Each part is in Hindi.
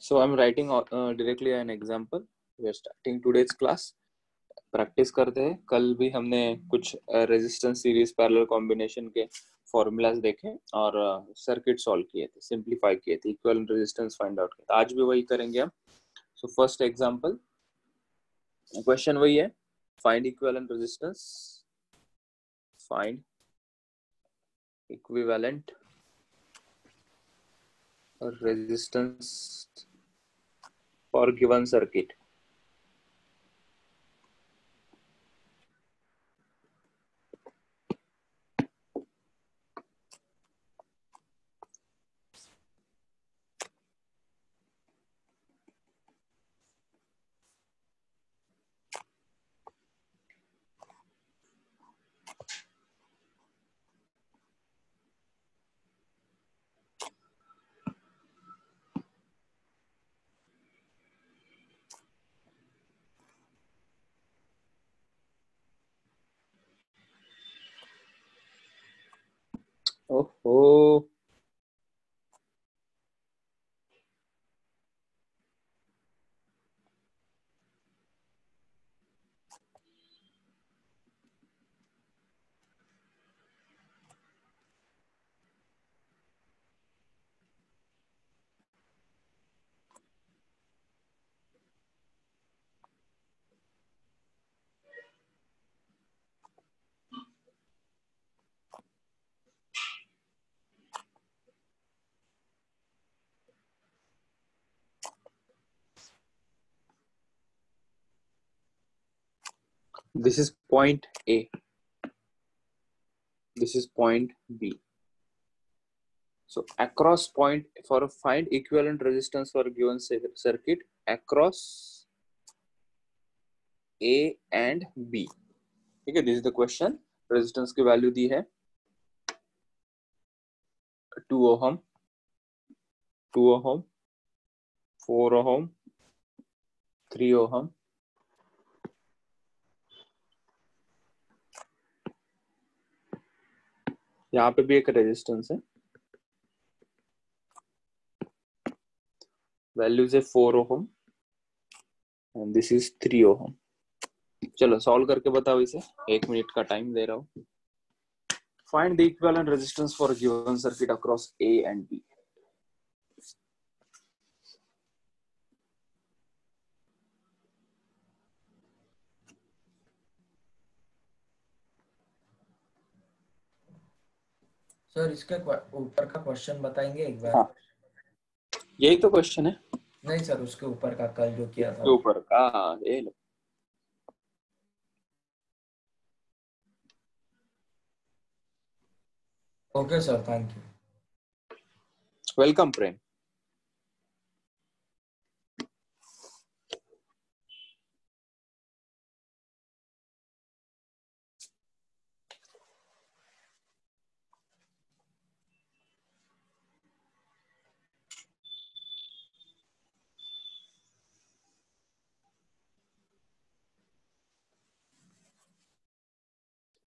So I'm writing directly an example. We are starting today's class. Practice करते हैं. कल भी हमने कुछ रेजिस्टेंस सीरीज पैरेलल कॉम्बिनेशन के फॉर्मूलाज देखे और सर्किट सॉल्व किए थे, सिंपलीफाई किए थे, इक्विवेलेंट रेजिस्टेंस फाइंड आउट किया. आज भी वही करेंगे हम. सो फर्स्ट एग्जांपल, क्वेश्चन वही है, find equivalent resistance, find equivalent resistance for given circuit. Oh. This is point A. This is point B. So across point, for find equivalent resistance for a given circuit across A and B. ठीक है, this is the question. Resistance की value दी है 2 ohm, 2 ohm, 4 ohm, 3 ohm. यहाँ पे भी एक रेजिस्टेंस है, वैल्यू है 4 ohm and this is 3 ohm. चलो सॉल्व करके बताओ इसे, 1 मिनट का टाइम दे रहा हूँ. Find the equivalent resistance for a given circuit across A and B. Sir इसके ऊपर का क्वेश्चन बताएंगे एक बार? हाँ, यही तो क्वेश्चन है. नहीं सर, उसके ऊपर का कल जो किया था. ऊपर का ये लो. Okay sir, thank you. Welcome Prem.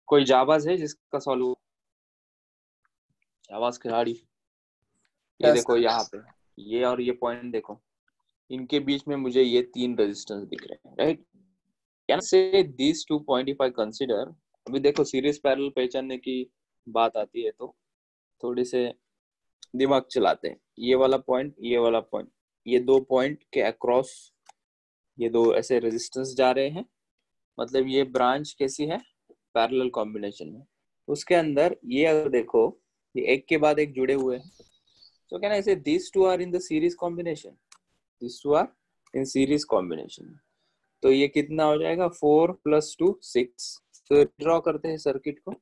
कोई जाबाज है जिसका सॉल्व? जाबाज खिलाड़ी. ये देखो यहाँ पे, ये और ये पॉइंट देखो, इनके बीच में मुझे ये 3 रेजिस्टेंस दिख रहे हैं, right? Can say this 2 point if I consider. अभी देखो सीरीज पैरेलल पहचानने की बात आती है तो थोड़ी से दिमाग चलाते हैं. ये वाला पॉइंट, ये वाला पॉइंट, ये 2 पॉइंट के अक्रॉस ये 2 ऐसे रेजिस्टेंस जा रहे हैं. मतलब ये ब्रांच कैसी है? पैरेलल कॉम्बिनेशन में. उसके अंदर ये अगर देखो, ये एक के बाद एक जुड़े हुए हैं. So can I say these two are in the series combination? These two are in series combination. तो ये कितना हो जाएगा? 4 + 2 6. तो ड्रॉ करते हैं सर्किट को.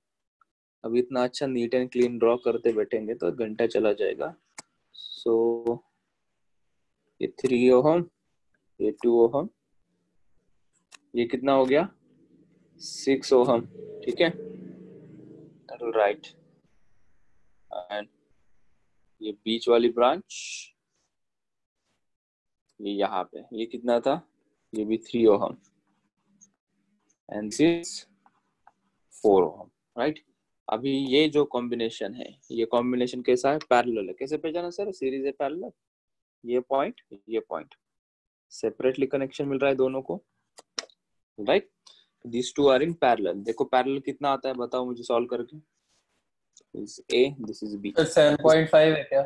अब इतना अच्छा नीट एंड क्लीन ड्रॉ करते बैठेंगे तो घंटा चला जाएगा. सो ये 3 ओहम, ये 2 ओहम, ये कितना हो गया? 6 ओहम. ठीक है, राइट. एंड ये बीच वाली ब्रांच ये यहाँ पे, ये कितना था? ये भी 3 ohm and this 4 ohm, right? अभी ये जो कॉम्बिनेशन है, ये कॉम्बिनेशन कैसा है? पैरेलल है. कैसे पहचाना सर? सीरीज है, पैरेलल? ये पॉइंट सेपरेटली कनेक्शन मिल रहा है दोनों को, right. This two are in parallel. देखो पैरेलल कितना आता है बताओ मुझे सॉल्व करके। This A, this is B. 7.5 है क्या?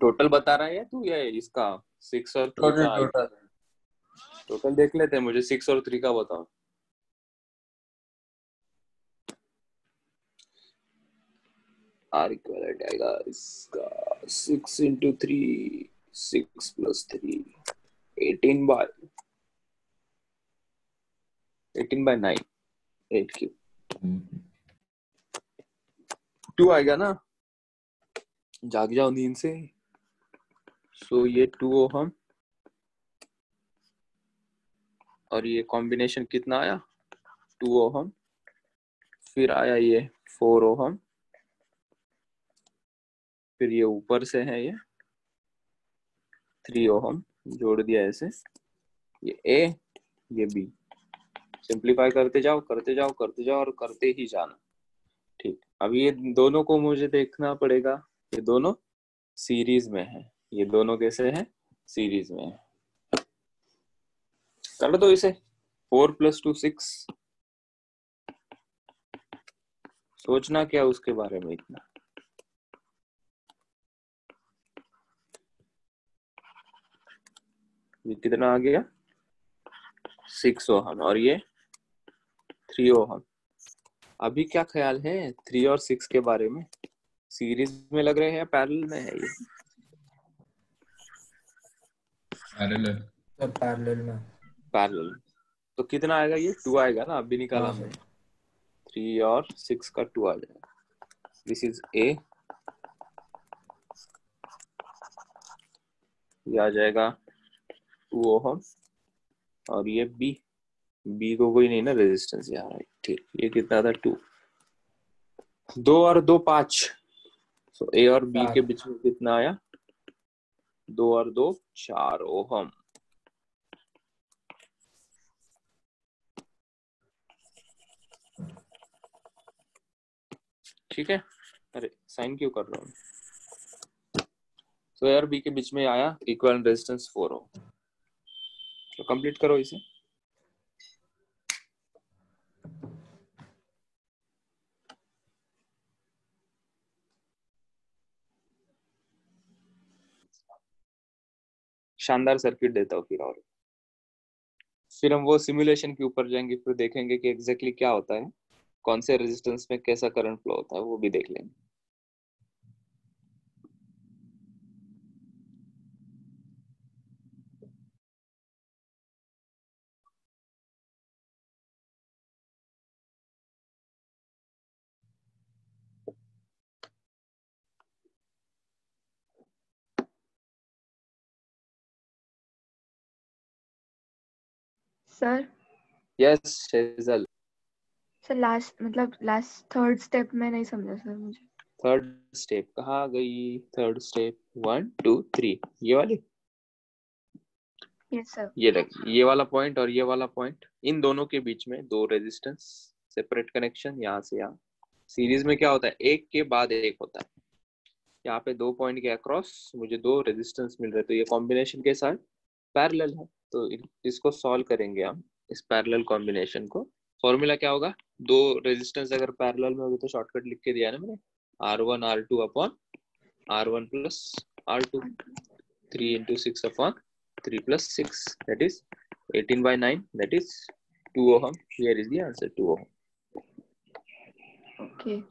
टोटल बता रहा है तू या इसका 6 और 3 का? टोटल टोटल देख लेते हैं, मुझे 6 और 3 का बताओ। आर इक्वल आएगा इसका 6 इंटू 3, 6 प्लस 3, 18 बाय 9, 8 क्यूब। 2 आएगा ना, जाग जाओ नींद से। सो ये 2 ओहम और ये कॉम्बिनेशन कितना आया 2 ओहम, फिर आया ये 4 ओहम, फिर ये ऊपर से है ये 3 ओहम जोड़ दिया ऐसे, ये ए ये बी। सिंप्लीफाई करते जाओ और करते ही जाना। ठीक, अब ये दोनों को मुझे देखना पड़ेगा, ये दोनों सीरीज में है। ये दोनों कैसे हैं? सीरीज में है। कर दो इसे, 4 + 2 6। सोचना क्या उसके बारे में इतना। ये कितना आ गया 6 ओहम और ये 3 ओहम। अभी क्या ख्याल है 3 और 6 के बारे में? सीरीज में लग रहे हैं या पैरेलल में है ये? पैरेलल। तो कितना आएगा ये 2 आएगा ना, अभी निकाला हाँ हमने। सर। 3 और 6 का 2 आ जाएगा। दिस इज ए, ये आ जाएगा 2 ओहम और ये बी को कोई नहीं ना रेजिस्टेंस यहाँ, राइट। ठीक, ये कितना था 2, 2 और 2 5। सो ए और बी के बीच में कितना आया 2 और 2 4 ओहम। ठीक है, अरे साइन क्यों कर रहा हूँ। सो ए और बी के बीच में आया इक्विवेलेंट रेजिस्टेंस 4 ओम। तो कंप्लीट करो इसे। शानदार सर्किट देता हूँ फिर हम वो सिमुलेशन के ऊपर जाएंगे, फिर देखेंगे कि एग्जैक्टली क्या होता है, कौन से रेजिस्टेंस में कैसा करंट फ्लो होता है, वो भी देख लेंगे। सर यस शेजल। सर लास्ट थर्ड स्टेप में नहीं समझा सर मुझे। थर्ड स्टेप कहाँ गई? थर्ड स्टेप 1 2 3 ये वाली। Yes sir. ये देख, ये वाला पॉइंट और ये वाला पॉइंट, इन दोनों के बीच में 2 रेजिस्टेंस, सेपरेट कनेक्शन यहाँ से यहाँ। सीरीज में क्या होता है, एक के बाद एक होता है। यहाँ पे 2 पॉइंट के अक्रॉस मुझे 2 रेजिस्टेंस मिल रहे, तो ये कॉम्बिनेशन के साथ पैरेलल है। तो इसको सॉल्व करेंगे हम, इस पैरेलल कॉम्बिनेशन को। फॉर्मूला क्या होगा, 2 रेजिस्टेंस अगर पैरेलल में होगी तो शॉर्टकट लिख के दिया ना मैंने, R1 R2 upon R1 plus R2, 3 into 6 upon 3 plus 6, that is 18 by 9, that is 2 ohm. Here is the answer, 2 ohm. Okay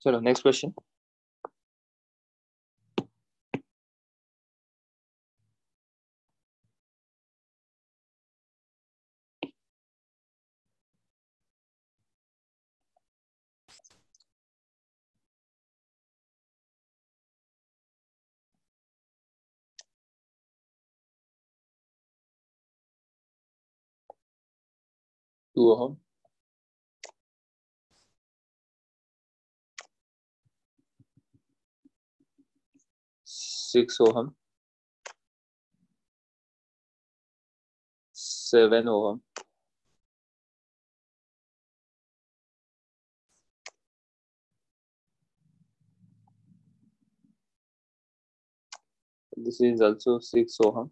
चलो next question. To ohm 6 ohm, 7 ohm, this is also 6 ohm.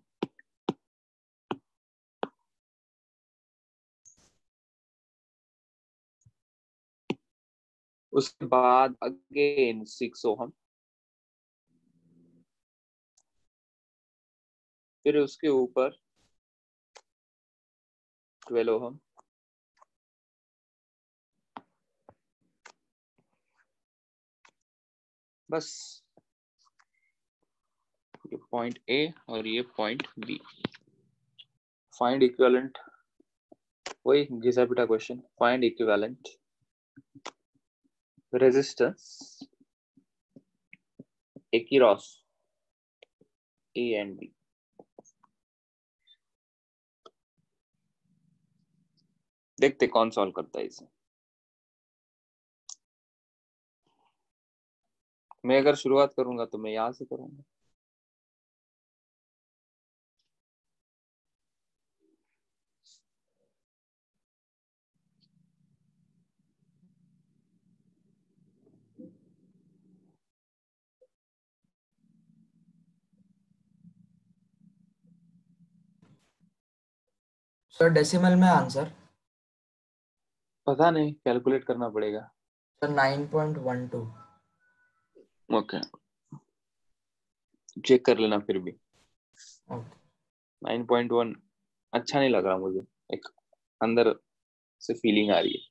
उसके बाद अगेन 6 ओहम, फिर उसके ऊपर 12 ओहम, बस ये पॉइंट ए और ये पॉइंट बी। फाइंड इक्विवेलेंट, वही घिसा पिटा question, find equivalent resistance across A and B। देखते कौन सॉल्व करता है इसे। मैं अगर शुरुआत करूंगा तो मैं यहां से करूंगा। सर डेसिमल में आंसर? पता नहीं, कैलकुलेट करना पड़ेगा। सर 9.12। ओके, चेक कर लेना फिर भी। ओके 9.1 अच्छा नहीं लग रहा मुझे, एक अंदर से फीलिंग आ रही है।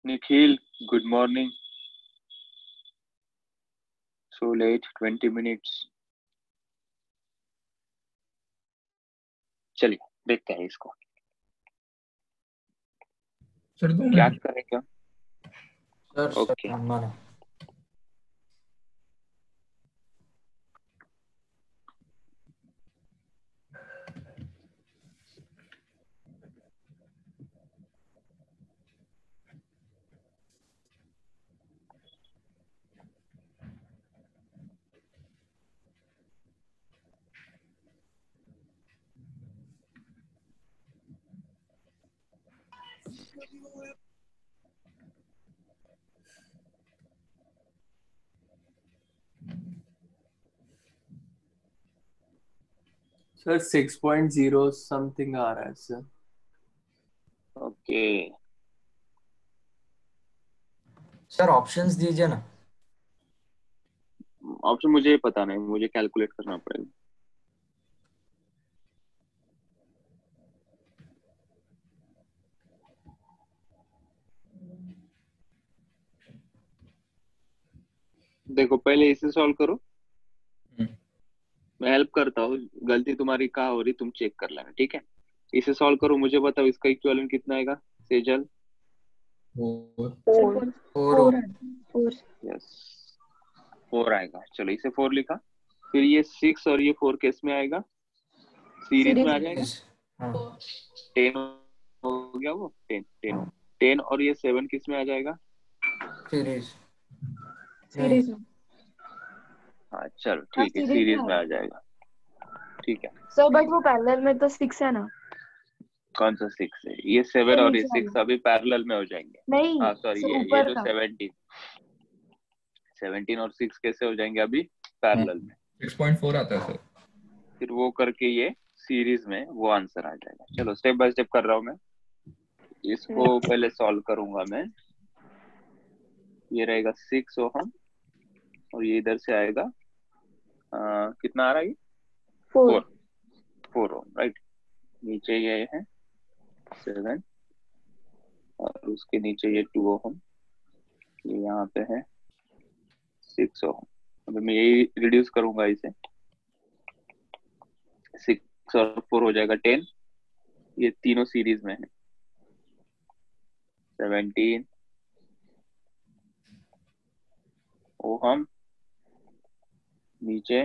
Nikhil, good morning. So let, 20 minutes. चलिए देखते हैं इसको सर 2 क्या मिनट। करें क्या। सर ओके माना। सर 6.0 समथिंग आ रहा है सर। ओके, सर ऑप्शंस दीजिए ना। ऑप्शन मुझे पता नहीं, मुझे कैलकुलेट करना पड़ेगा। देखो पहले इसे सॉल्व करो, मैं हेल्प करता हूँ। गलती तुम्हारी कहाँ हो रही तुम चेक कर लेना, ठीक है। इसे सॉल्व करो, मुझे बताओ इसका इक्विवेलेंट कितना आएगा सेजल। 4 4 4 यस 4 आएगा। चलो इसे 4 लिखा। फिर ये 6 और ये 4 किस में आएगा, सीरीज में आ जाएगा। हाँ 10 हो गया, वो 10 10 हो 10 और ये 7 किस में आ जाएगा। सीरीज सीरीज में। हाँ चलो हाँ ठीक है, सीरीज में सीरीज में है आ जाएगा। ठीक है, सर, बट वो पैरेलल में तो 6 है ना। कौन सा 6 है, ये 7 तो और ये नीचे 6 वाला अभी पैरेलल में हो जाएंगे। नहीं, हाँ सॉरी, सर ये ऊपर जो का। 17 और 6 कैसे हो जाएंगे अभी पैरेलल में। 6.4 आता है सर। फिर वो करके ये सीरीज में वो आंसर आ जाएगा। चलो स्टेप बाय स्टेप कर रहा हूँ मैं। इसको पहले सॉल्व करूंगा मैं। ये रहेगा 6 ओहम और ये इधर से आएगा कितना आ रहा है ये? 4. 4 ओम, राइट। नीचे ये है 7 और उसके नीचे ये 2 ओम, ये यहाँ पे है 6 ओम। अभी मैं यही रिड्यूस करूंगा इसे, 6 और 4 हो जाएगा 10। ये तीनों सीरीज में है, 17 ओहम, नीचे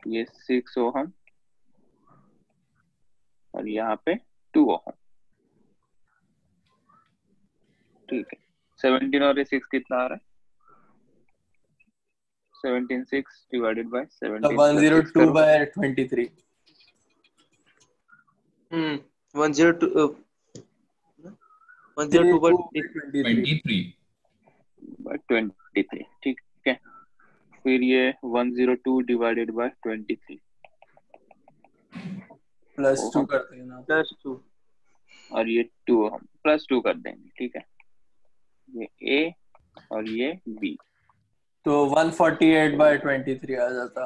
ये 6 ओहम और यहाँ पे 2 ओहम। ठीक है, 17 और ये 6 कितना आ रहा है? 17 6 डिवाइडेड बाय 17 प्लस 6 102 करो। by 23. 102 102 by 23. 23, ठीक है। फिर ये 102 डिवाइडेड बाय 23 प्लस 2 करते हैं ना. प्लस 2 और ये 2 हम प्लस 2 कर देंगे, ठीक है। ये ए और ये बी, तो 148 by 23 आ जाता.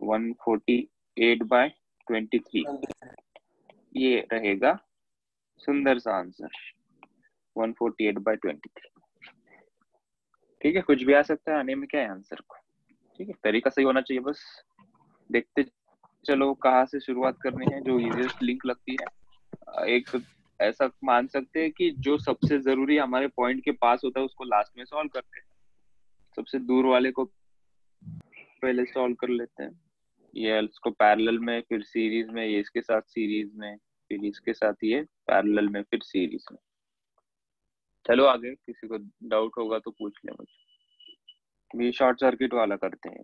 148 बाय 23 ये रहेगा सुंदर सा आंसर, 148 बाय 23। ठीक है, कुछ भी आ सकता है, आने में क्या है आंसर को। ठीक है, तरीका सही होना चाहिए बस। देखते चलो कहाँ से शुरुआत करनी है, जो इजीएस्ट लिंक लगती है। एक ऐसा मान सकते हैं कि जो सबसे जरूरी हमारे पॉइंट के पास होता है उसको लास्ट में सॉल्व करते हैं, सबसे दूर वाले को पहले सॉल्व कर लेते हैं। ये इसको पैरेलल में, फिर सीरीज में, ये इसके साथ सीरीज में, फिर इसके साथ ये पैरेलल में, फिर सीरीज में। चलो आगे, किसी को डाउट होगा तो पूछ ले मुझे। ये शॉर्ट सर्किट वाला करते हैं,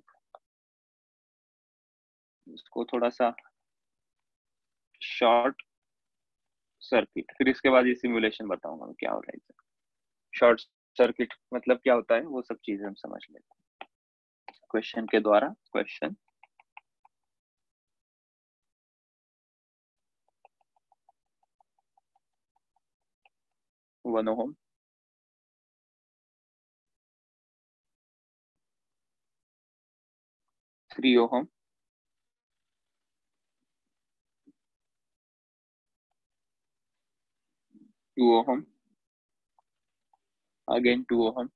इसको थोड़ा सा शॉर्ट सर्किट, फिर इसके बाद ये सिमुलेशन बताऊंगा मैं क्या हो रहा है। शॉर्ट सर्किट मतलब क्या होता है, वो सब चीजें हम समझ लेते हैं क्वेश्चन के द्वारा। क्वेश्चन 1 ओम, 3 ओम, 2 ओम, अगेन 2 ओम,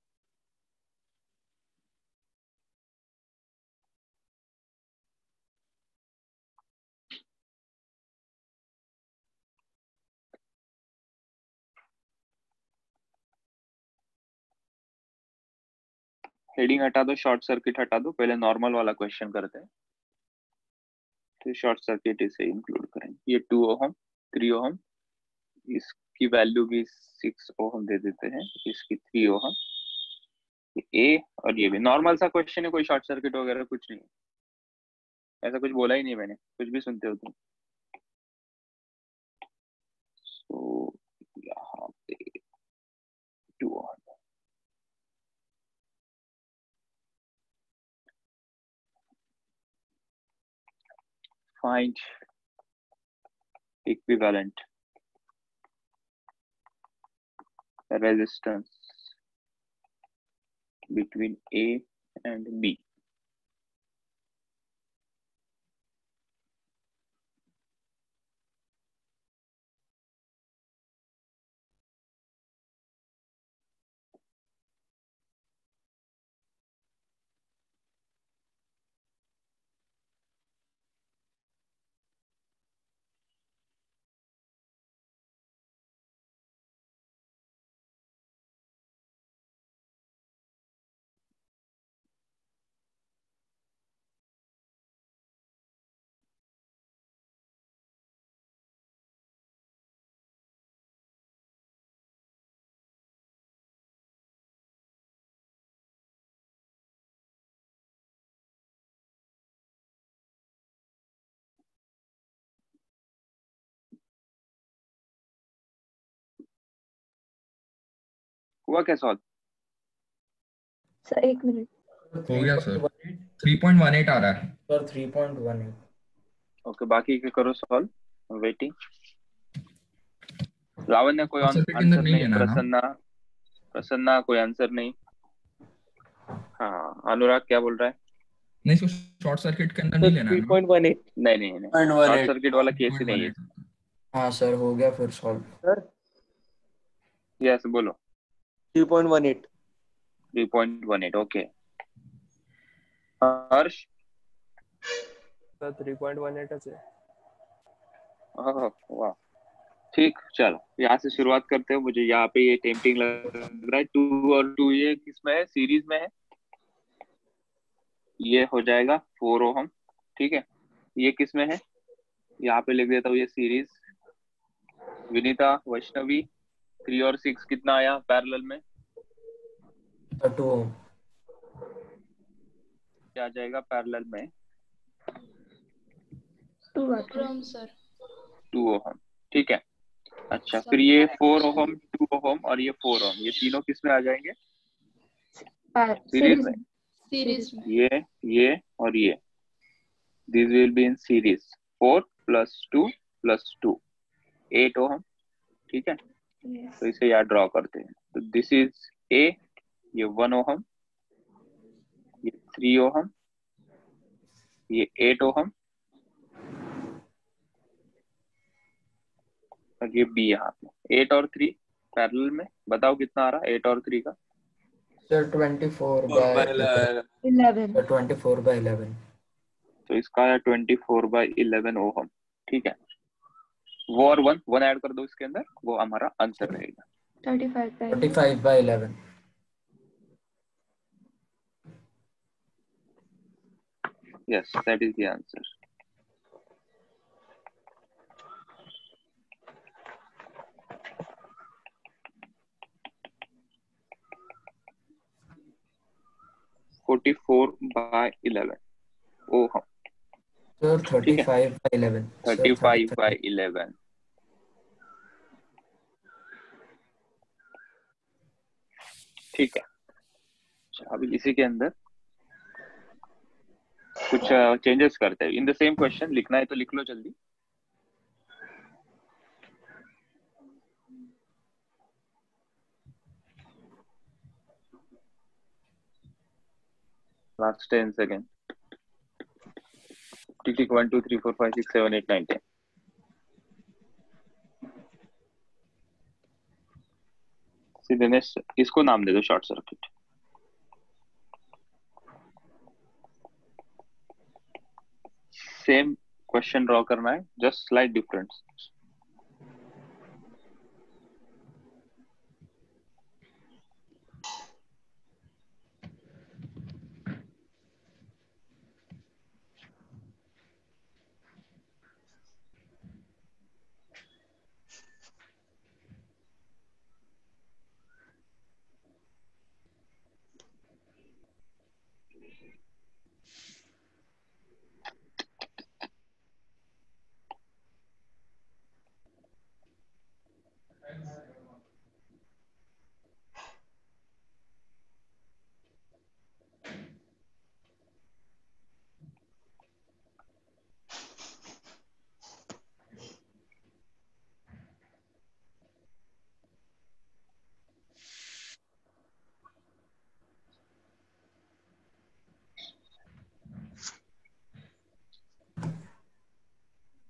हेडिंग हटा दो, शॉर्ट सर्किट हटा दो, पहले नॉर्मल वाला क्वेश्चन करते हैं, फिर शॉर्ट सर्किट इसे इंक्लूड करेंगे। ये 2 ओम, 3 ओम, इसकी वैल्यू भी 6 ओम दे देते हैं, इसकी 3 ओम, ए और ये भी नॉर्मल सा क्वेश्चन है, कोई शॉर्ट सर्किट वगैरह कुछ नहीं है, ऐसा कुछ बोला ही नहीं मैंने, कुछ भी सुनते हो तुम। तो यहाँ पे 2 ओम, find equivalent resistance between A and B. हुआ क्या सॉल्व? Sir 1 minute. हो गया सर, 3.18 आ रहा है सर 3.18. ओके, बाकी के करो सॉल्व, वेटिंग। लावण्य कोई सर्किट के अंदर आंसर नहीं नहीं, लेना है ना. प्रसन्ना कोई आंसर नहीं। हाँ अनुराग क्या बोल रहा है? नहीं, इसको शॉर्ट सर्किट के अंदर तो नहीं लेना है ना? 3.18 नहीं नहीं नहीं, शॉर्ट 0.18 सर्किट वाला केस ही नहीं है 0.18 हाँ सर, हो गया फिर सॉल्व। सर। यस बोलो। 3.18 3.18 ओके। हर्ष? सर 3.18 है। ओह, वाह ठीक, चलो यहाँ से शुरुआत करते हैं। मुझे यहाँ पे ये टेम्पटिंग लग रहा है। 2 और 2 ये किसमें है? सीरीज में है। ये हो जाएगा 4 ओहम। ठीक है, ये किसमें है? यहाँ पे लिख देता हूँ ये सीरीज। विनीता, वैष्णवी, 3 और 6 कितना आया पैरेलल में? 2 ओम। क्या आ जाएगा पैरेलल में? 2 4 ओम सर। 2 ओहम। ठीक है, अच्छा सर फिर ये 4 ओहम, 2 ओहम और ये 4 ओहम, ये तीनों किसमें आ जाएंगे? सीरीज में। सीरीज में। ये और ये, this will be in series. 4 + 2 + 2 8 ohm. ठीक है, तो इसे याद ड्रॉ करते हैं। तो दिस इज ए, ये 1 ओहम, ये 3 ओहम, ये 8 ओहम और ये बी यहाँ पे 8 और 3 पैरेलल में। बताओ कितना आ रहा है 8 और 3 का? सर 24/11। 11 सर 24/11। तो इसका आया 24/11 ओहम। ठीक है, वो और 1 ऐड कर दो इसके अंदर, वो हमारा आंसर रहेगा। 35/11। Yes, that is the answer. Forty 44/11 ohm. Sir ठीक है, 35/11। सर 35/11। ठीक है, अच्छा, अभी इसी के अंदर कुछ चेंजेस करते हैं। इन द सेम क्वेश्चन लिखना है तो लिख लो जल्दी। Last 10 second. Tick tick 1 2 3 4 5 6 7 8 9 10। सीधे इसको नाम दे दो short circuit. Same question draw करना है, जस्ट स्लाइट डिफरेंस।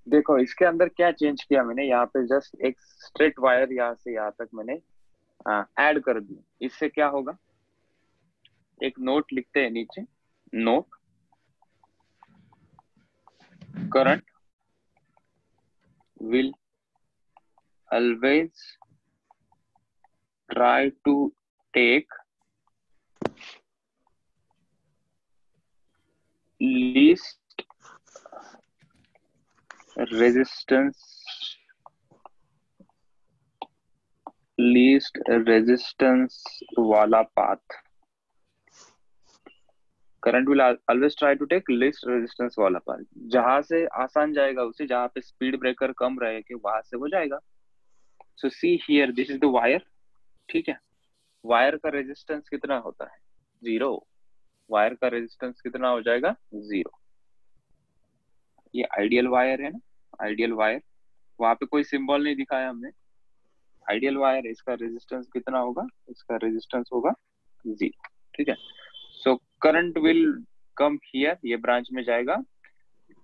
देखो इसके अंदर क्या चेंज किया मैंने, यहाँ पे जस्ट एक स्ट्रेट वायर यहाँ से यहाँ तक मैंने ऐड कर दी। इससे क्या होगा, एक नोट लिखते हैं नीचे। Note, current will always try to take least resistance वाला path. Current will always try to take least resistance वाला पाथ, जहां से आसान जाएगा उसे, जहां पे स्पीड ब्रेकर कम रहेगा वहां से वो जाएगा। So see here, this is the wire. ठीक है, वायर का रेजिस्टेंस कितना होता है? 0। वायर का रेजिस्टेंस कितना हो जाएगा? 0। ये आइडियल वायर है ना, आइडियल वायर। वहां पे कोई सिंबल नहीं दिखाया हमने। आइडियल वायर, इसका रेजिस्टेंस कितना होगा? इसका रेजिस्टेंस होगा 0। ठीक है, so current will come here, ये ब्रांच में जाएगा,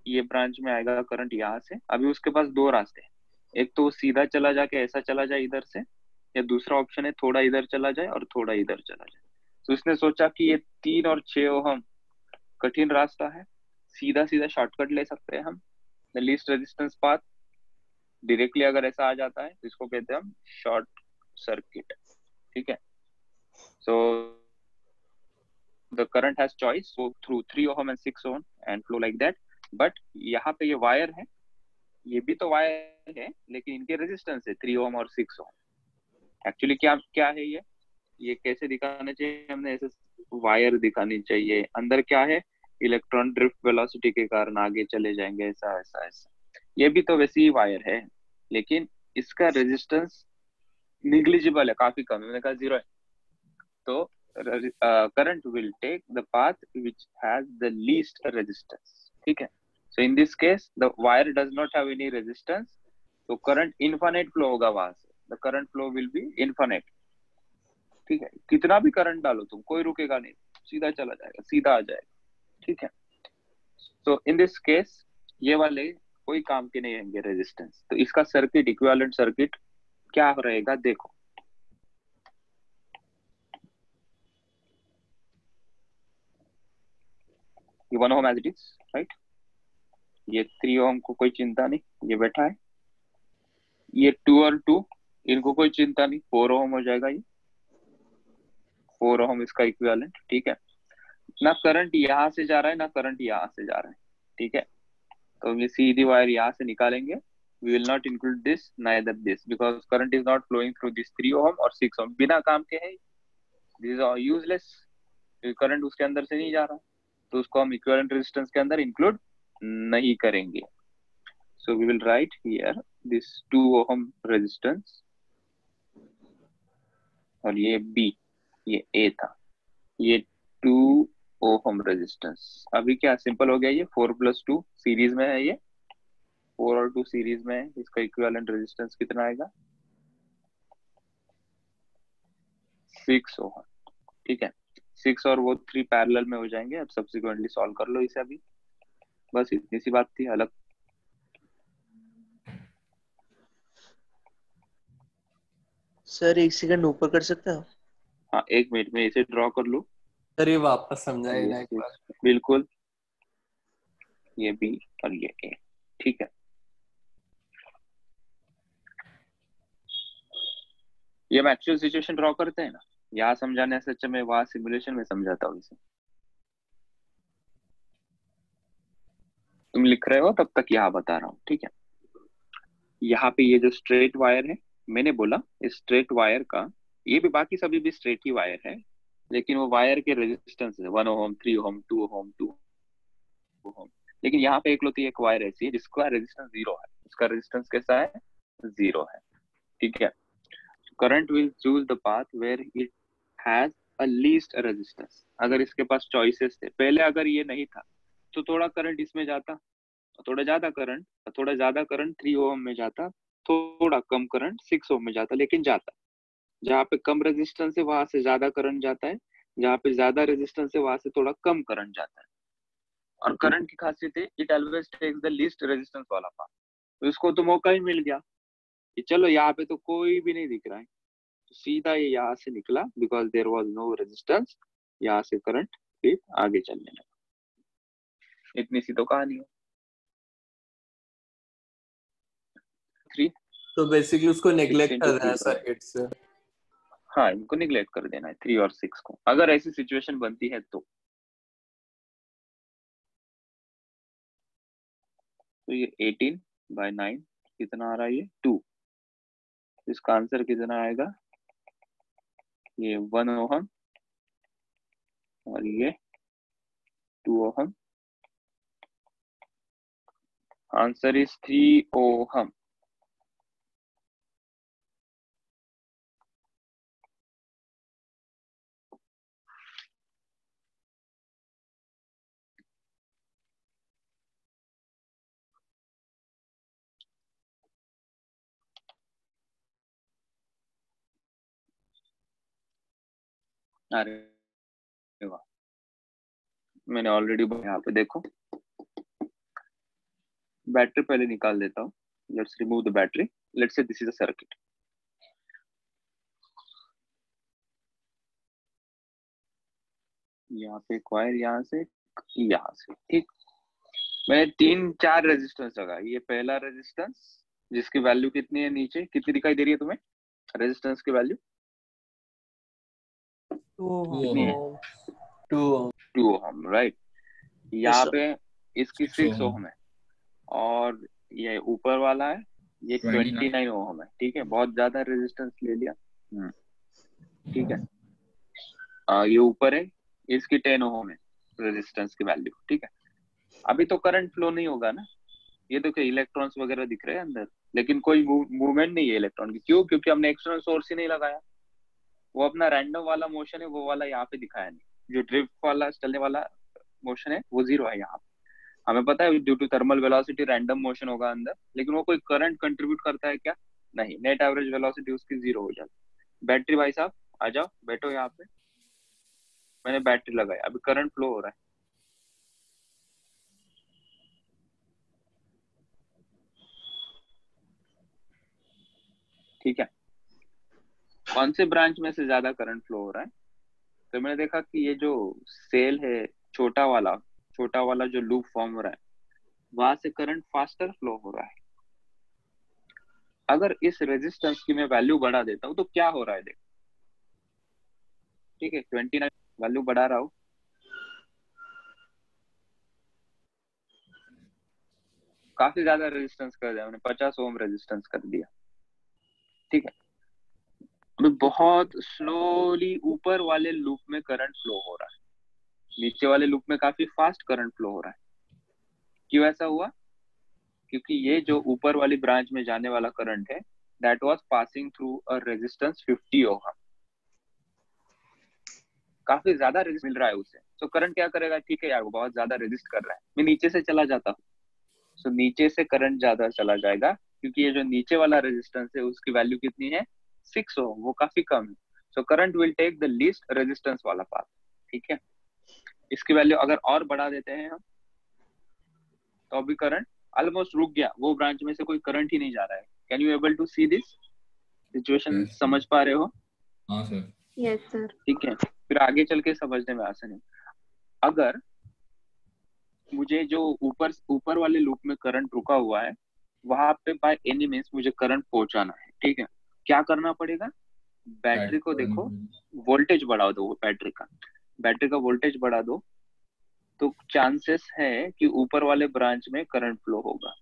ये ब्रांच में आएगा करंट यहाँ से। अभी उसके पास दो रास्ते हैं, एक तो वो सीधा चला जाके ऐसा चला जाए इधर से, या दूसरा ऑप्शन है थोड़ा इधर चला जाए और थोड़ा इधर चला जाए। तो उसने सोचा कि ये 3 और 6 ओहम कठिन रास्ता है, सीधा सीधा शॉर्टकट ले सकते हैं हम, the least resistance path. Directly अगर ऐसा आ जाता है तो इसको कहते हैं हम शॉर्ट सर्किट, ठीक है। So the current has choice through 3 ohm and 6 ohm and flow like that। But यहाँ पे ये वायर है, ये भी तो वायर है, लेकिन इनके रेजिस्टेंस है 3 ohm और 6 ohm। एक्चुअली क्या क्या है ये कैसे दिखाना चाहिए हमने, ऐसे वायर दिखानी चाहिए, अंदर क्या है, इलेक्ट्रॉन ड्रिफ्ट वेलोसिटी के कारण आगे चले जाएंगे, ऐसा ऐसा ऐसा। ये भी तो वैसी ही वायर है, लेकिन इसका रेजिस्टेंस निग्लिजिबल है, काफी कम है, मैंने कहा 0 है। तो current will take the path which has the least resistance, ठीक है। So in this case the wire does not have any resistance, तो current infinite flow होगा वहां से, the current flow will be infinite, ठीक है। कितना भी करंट डालो तुम, कोई रुकेगा नहीं, सीधा चला जाएगा, सीधा आ जाएगा, ठीक है। So in this case ये वाले कोई काम के नहीं रहेंगे रेजिस्टेंस। तो इसका सर्किट, इक्विवेलेंट सर्किट क्या रहेगा देखो। ये 1 ohm as it is, right? ये 3 ohm को कोई चिंता नहीं, ये बैठा है। ये 2 और 2 इनको कोई चिंता नहीं, 4 ohm हो जाएगा, ये 4 ohm इसका इक्विवेलेंट, ठीक है। ना करंट यहाँ से जा रहा है ना करंट यहाँ से जा रहा है, ठीक है। तो ये सीधी वायर यहाँ से निकालेंगे, we will not include this neither this because current is not flowing through this 3 ohm और 6 ohm, बिना काम के है, this is all useless, current उसके अंदर से नहीं जा रहा, तो उसको हम इक्विवेलेंट रेजिस्टेंस के अंदर इंक्लूड नहीं करेंगे। So we will write here this 2 ohm resistance, और ये B, ये A था, ये 2 ohm resistance। अभी क्या सिंपल हो गया, ये 4 + 2 सीरीज में है, ये 4 और 2 सीरीज में है, इसका इक्विवेलेंट रेजिस्टेंस कितना आएगा, 6 ohm, ठीक है। 6 और वो 3 पैरेलल में हो जाएंगे। अब सब्सिक्वेंटली सॉल्व कर लो इसे अभी, बस इतनी सी बात थी, अलग। सर 1 सेकंड ऊपर कर सकते हो? हाँ 1 मिनट में इसे ड्रॉ कर लो। सर ये वापस समझाइए ना एक बार। बिल्कुल, ये बी और ये ए, ठीक है। ये हम एक्चुअल सिचुएशन ड्रॉ करते हैं ना, यहाँ समझाने से अच्छा मैं वहां सिमुलेशन में समझाता हूँ इसे। तुम लिख रहे हो तब तक यहाँ बता रहा हूँ, ठीक है। यहाँ पे ये जो स्ट्रेट वायर है, मैंने बोला इस स्ट्रेट वायर का, ये भी बाकी सभी भी स्ट्रेट ही वायर है, लेकिन वो वायर के रेजिस्टेंस है 1 ohm 3 ohm 2 ohm 2 ohm। लेकिन यहाँ पे एकलौती एक वायर ऐसी है जिसका रेजिस्टेंस 0 है, उसका रेजिस्टेंस कैसा है, 0 है, ठीक है। Current will choose the path where it has a least resistance. अगर इसके पास चॉइसेस थे पहले, अगर ये नहीं था तो थोड़ा करंट इसमें जाता, थोड़ा ज्यादा करंट 3 ओम में जाता, थोड़ा कम करंट 6 ओम में जाता, लेकिन जाता। जहाँ पे कम रेजिस्टेंस है वहां से ज्यादा करंट जाता है, जहाँ पे ज्यादा रेजिस्टेंस है वहां से थोड़ा कम करंट जाता है। और करंट की खासियत है, it always takes the least resistance वाला पाथ। तो इसको तो मौका ही मिल गया कि चलो यहाँ पे तो कोई भी नहीं दिख रहा है, तो सीधा ये यहाँ से निकला, because there was no resistance, यहाँ से करंट फिर आगे चलने लगा। इतनी सी तो कहानी है। 3 तो बेसिकली उसको नेग्लेक्ट 6 कर into देना 3 सर्किट से। हाँ, इनको निगलेक्ट कर देना है 3 और 6 को, अगर ऐसी सिचुएशन बनती है तो ये 18/9 कितना आ रहा है, ये 2। इसका आंसर कितना आएगा, ये 1 ओहम और ये 2 ओहम। Answer is 3 ohm. अरे वाह, मैंने ऑलरेडी यहाँ पे देखो, बैटरी पहले निकाल देता हूँ. Let's remove the battery. Let's say this is a circuit. यहाँ पे एक वायर, यहाँ से, ठीक. मैंने 3-4 रेजिस्टेंस लगा. ये पहला रेजिस्टेंस जिसकी वैल्यू कितनी है, नीचे कितनी दिखाई दे रही है तुम्हें रेजिस्टेंस की वैल्यू? 2 ओम, राइट. यहाँ sir. पे इसकी 6 6 ohm. ओम है और ये ऊपर वाला है, ये 29 ओम है. ठीक है, बहुत ज्यादा रेजिस्टेंस ले लिया. ठीक है. ये ऊपर है, इसकी 10 ओम है रेजिस्टेंस की वैल्यू. ठीक है. अभी तो करंट फ्लो नहीं होगा ना. ये देखो इलेक्ट्रॉन्स वगैरह दिख रहे हैं अंदर, लेकिन कोई मूवमेंट नहीं है इलेक्ट्रॉन की. क्यों? क्योंकि हमने एक्सटर्नल सोर्स ही नहीं लगाया. वो अपना रैंडम वाला मोशन है, वो वाला यहाँ पे दिखाया नहीं. जो ड्रिफ्ट वाला चलने वाला मोशन है वो 0 है यहाँ पे. हमें पता है due to thermal velocity random motion होगा अंदर, लेकिन वो कोई करंट कंट्रीब्यूट करता है क्या? नहीं. नेट एवरेज वेलोसिटी उसकी 0 हो जाती. बैटरी भाई साहब आ जाओ, बैठो यहाँ पे. मैंने बैटरी लगाया, अभी करंट फ्लो हो रहा है. ठीक है. कौन से ब्रांच में से ज्यादा करंट फ्लो हो रहा है? तो मैंने देखा कि ये जो सेल है, छोटा वाला जो लूप फॉर्म हो रहा है, वहां से करंट फास्टर फ्लो हो रहा है. अगर इस रेजिस्टेंस की मैं वैल्यू बढ़ा देता हूँ तो क्या हो रहा है देखो. ठीक है, 29 वैल्यू बढ़ा रहा हूँ, काफी ज्यादा रेजिस्टेंस कर दिया मैंने, 50 ओम रेजिस्टेंस कर दिया. ठीक है. अभी बहुत स्लोली ऊपर वाले लूप में करंट फ्लो हो रहा है, नीचे वाले लूप में काफी फास्ट करंट फ्लो हो रहा है. क्यों ऐसा हुआ? क्योंकि ये जो ऊपर वाली ब्रांच में जाने वाला करंट है, that was passing through a resistance 50 ओम. काफी ज्यादा रेजिस्ट मिल रहा है उसे. तो करंट क्या करेगा? ठीक है यार, वो बहुत ज्यादा रेजिस्ट कर रहा है, मैं नीचे से चला जाता हूँ. सो नीचे से करंट ज्यादा चला जाएगा, क्योंकि ये जो नीचे वाला रेजिस्टेंस है उसकी वैल्यू कितनी है? 6 ओम. वो काफी कम है. So current will take the least resistance वाला पाथ. ठीक है. इसकी वैल्यू अगर और बढ़ा देते हैं हम, तो अभी करंट ऑलमोस्ट रुक गया. वो ब्रांच में से कोई करंट ही नहीं जा रहा है. Can you able to see this situation? Yes. समझ पा रहे हो? हाँ सर. Yes sir. ठीक है. फिर आगे चल के समझने में आसान है. अगर मुझे जो ऊपर वाले लूप में करंट रुका हुआ है, वहां पे बाय एनी मींस मुझे करंट पहुंचाना है. ठीक है. क्या करना पड़ेगा? बैटरी को देखो, वोल्टेज बढ़ा दो. बैटरी का वोल्टेज बढ़ा दो, तो चांसेस है कि ऊपर वाले ब्रांच में करंट फ्लो होगा.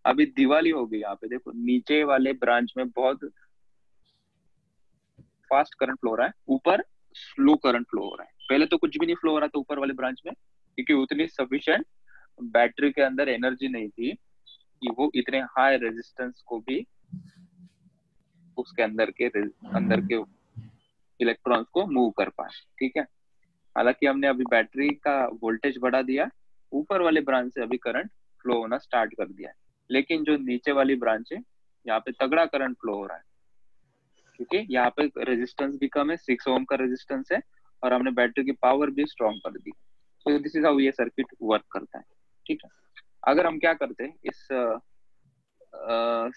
अभी दिवाली हो गई यहाँ पे देखो, नीचे वाले ब्रांच में बहुत फास्ट करंट फ्लो हो रहा है, ऊपर स्लो करंट फ्लो हो रहा है. पहले तो कुछ भी नहीं फ्लो हो रहा था ऊपर वाले ब्रांच में, क्योंकि उतनी सफिशिएंट बैटरी के अंदर एनर्जी नहीं थी कि वो इतने हाई रेजिस्टेंस को भी उसके अंदर के इलेक्ट्रॉन्स को मूव कर पाए. ठीक है. हालांकि हमने अभी बैटरी का वोल्टेज बढ़ा दिया, ऊपर वाले ब्रांच से अभी करंट फ्लो होना स्टार्ट कर दिया है. लेकिन जो नीचे वाली ब्रांच है, यहाँ पे तगड़ा करंट फ्लो हो रहा है, क्योंकि यहाँ पे रेजिस्टेंस भी कम है, 6 ओम का रेजिस्टेंस है, और हमने बैटरी की पावर भी स्ट्रॉन्ग कर दी. सो दिस इज हाउ ये सर्किट वर्क करता है. ठीक है. अगर हम क्या करते, इस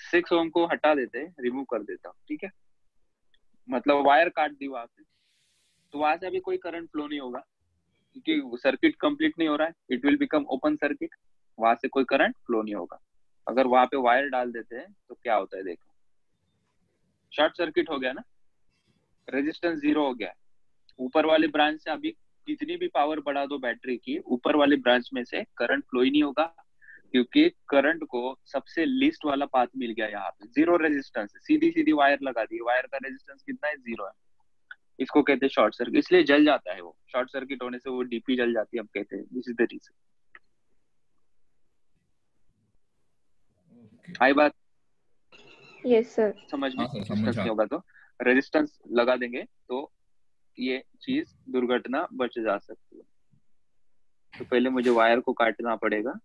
6 ओम को हटा देते, रिमूव कर देता. ठीक है. मतलब वायर काट दी वहां से, तो वहां से अभी कोई करंट फ्लो नहीं होगा, क्योंकि सर्किट कंप्लीट नहीं हो रहा है. It will become open circuit. वहां से कोई करंट फ्लो नहीं होगा. अगर वहां पे वायर डाल देते हैं तो क्या होता है देखो, शॉर्ट सर्किट हो गया ना, रेजिस्टेंस 0 हो गया. ऊपर वाले ब्रांच से अभी कितनी भी पावर बढ़ा दो बैटरी की, ऊपर वाले ब्रांच में से करंट फ्लो ही नहीं होगा, क्योंकि करंट को सबसे लीस्ट वाला पाथ मिल गया. यहाँ पे 0 रेजिस्टेंस, सीधी वायर लगा दी. वायर का रेजिस्टेंस कितना है? 0 है. इसको कहते हैं शॉर्ट सर्किट. इसलिए जल जाता है वो. शॉर्ट सर्किट होने से वो डीपी जल जाती है, हम कहते हैं. This is the reason. आई बात यस सर. समझ में? हाँ सर, रेजिस्टेंस समझा. नहीं होगा तो रेजिस्टेंस लगा देंगे तो ये चीज दुर्घटना बच जा सकती है. तो पहले मुझे वायर को काटना पड़ेगा.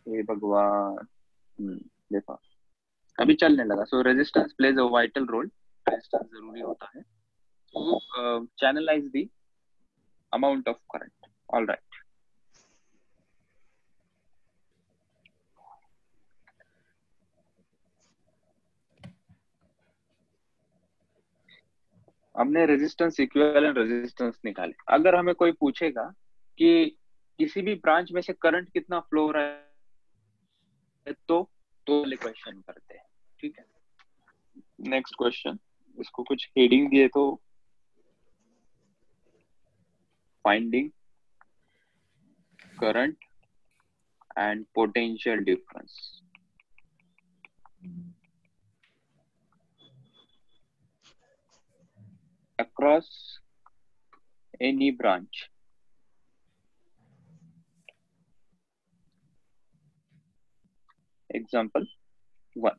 हे भगवान. देखो अभी चलने लगा। So resistance plays a vital role, resistance जरूरी होता है to channelise the amount of current. All right, हमने रेजिस्टेंस इक्विवेलेंट रेजिस्टेंस निकाले। अगर हमें कोई पूछेगा कि किसी भी ब्रांच में से करंट कितना फ्लो हो रहा है तो वाले क्वेश्चन करते हैं। ठीक है, नेक्स्ट क्वेश्चन, इसको कुछ हेडिंग दिए तो finding current and potential difference. across any branch example 1